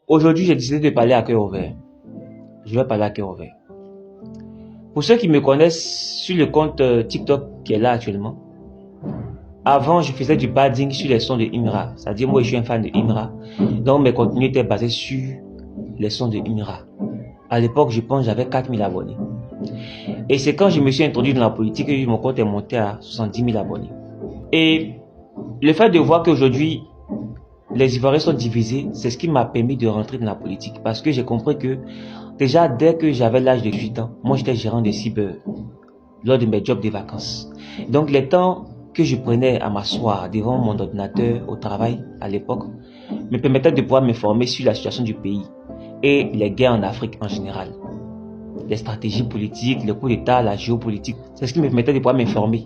Aujourd'hui, j'ai décidé de parler à cœur ouvert. Je vais parler à cœur ouvert. Pour ceux qui me connaissent sur le compte TikTok qui est là actuellement, avant, je faisais du padding sur les sons de Imra. C'est-à-dire, moi, je suis un fan de Imra. Donc, mes contenus étaient basés sur les sons de Imra. À l'époque, je pense j'avais 4000 abonnés. Et c'est quand je me suis introduit dans la politique que mon compte est monté à 70 000 abonnés. Et le fait de voir qu'aujourd'hui, les Ivoiriens sont divisés, c'est ce qui m'a permis de rentrer dans la politique. Parce que j'ai compris que, déjà, dès que j'avais l'âge de 18 ans, moi, j'étais gérant de cyber lors de mes jobs de vacances. Donc, les temps que je prenais à m'asseoir devant mon ordinateur au travail à l'époque me permettaient de pouvoir me former sur la situation du pays et les guerres en Afrique en général. Les stratégies politiques, le coup d'État, la géopolitique, c'est ce qui me permettait de pouvoir m'informer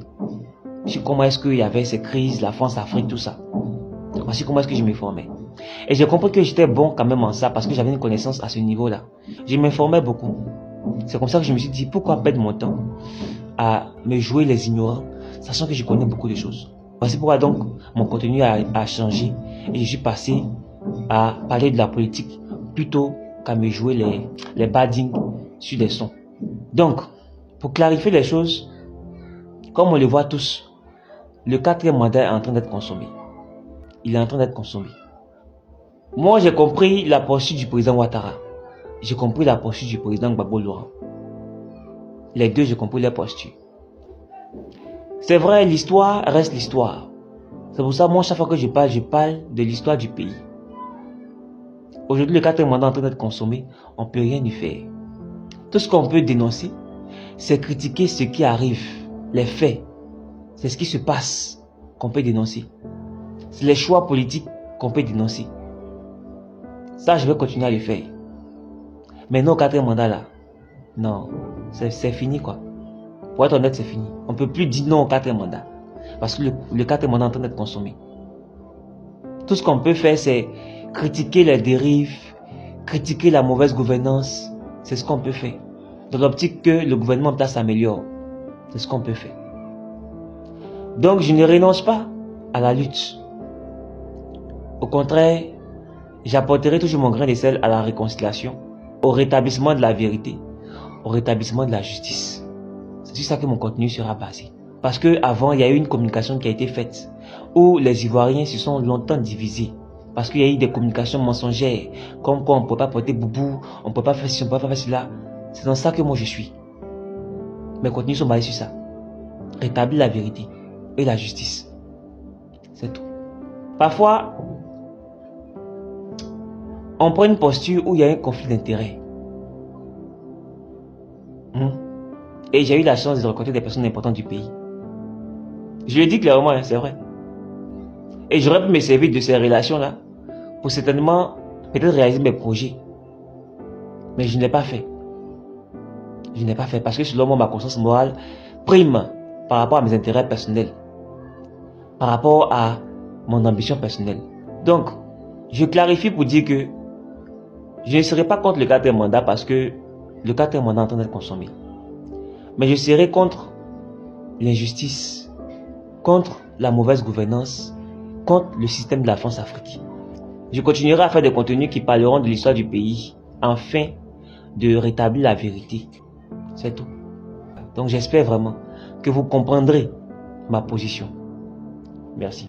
sur comment est-ce qu'il y avait ces crises, la France-Afrique, tout ça. Voici comment est-ce que je me formais. Et j'ai compris que j'étais bon quand même en ça parce que j'avais une connaissance à ce niveau-là. Je m'informais beaucoup. C'est comme ça que je me suis dit, pourquoi perdre mon temps à me jouer les ignorants, sachant que je connais beaucoup de choses. Voici pourquoi donc mon contenu a changé et je suis passé à parler de la politique plutôt qu'à me jouer les baddings sur des sons. Donc, pour clarifier les choses, comme on le voit tous, le 4e mandat est en train d'être consommé. Il est en train d'être consommé. Moi, j'ai compris la posture du président Ouattara. J'ai compris la posture du président Gbagbo Laurent. Les deux, j'ai compris leur posture. C'est vrai, l'histoire reste l'histoire. C'est pour ça, moi, chaque fois que je parle de l'histoire du pays. Aujourd'hui, le 4e mandat est en train d'être consommé, on ne peut rien y faire. Tout ce qu'on peut dénoncer, c'est critiquer ce qui arrive, les faits. C'est ce qui se passe qu'on peut dénoncer. C'est les choix politiques qu'on peut dénoncer. Ça, je vais continuer à le faire. Mais non, au 4e mandat là, non, c'est fini quoi. Pour être honnête, c'est fini. On ne peut plus dire non au 4e mandat. Parce que le 4e mandat est en train d'être consommé. Tout ce qu'on peut faire, c'est critiquer les dérives, critiquer la mauvaise gouvernance. C'est ce qu'on peut faire. Dans l'optique que le gouvernement en place s'améliore. C'est ce qu'on peut faire. Donc, je ne renonce pas à la lutte. Au contraire, j'apporterai toujours mon grain de sel à la réconciliation, au rétablissement de la vérité, au rétablissement de la justice. C'est sur ça que mon contenu sera basé. Parce qu'avant, il y a eu une communication qui a été faite où les Ivoiriens se sont longtemps divisés. Parce qu'il y a eu des communications mensongères, comme quoi on ne peut pas porter boubou, on ne peut pas faire ceci, on ne peut pas faire cela. C'est dans ça que moi je suis. Mes contenus sont basés sur ça. Rétablir la vérité et la justice. C'est tout. Parfois, on prend une posture où il y a un conflit d'intérêts. Et j'ai eu la chance de rencontrer des personnes importantes du pays. Je le dis clairement, hein, c'est vrai. Et j'aurais pu me servir de ces relations-là pour certainement peut-être réaliser mes projets. Mais je ne l'ai pas fait. Je ne l'ai pas fait parce que selon moi, ma conscience morale prime par rapport à mes intérêts personnels. Par rapport à mon ambition personnelle. Donc, je clarifie pour dire que je ne serai pas contre le 4e mandat parce que le 4e mandat est en train d'être consommé. Mais je serai contre l'injustice, contre la mauvaise gouvernance, contre le système de la France-Afrique. Je continuerai à faire des contenus qui parleront de l'histoire du pays, afin de rétablir la vérité. C'est tout. Donc j'espère vraiment que vous comprendrez ma position. Merci.